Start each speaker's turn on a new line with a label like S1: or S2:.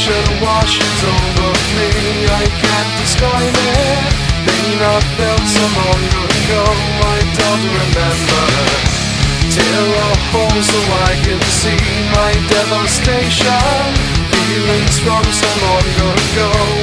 S1: passion washes over me. I can't describe it. Pain I felt so long ago, I don't remember. Tear a hole so I can see my devastation. Feelings from so long ago.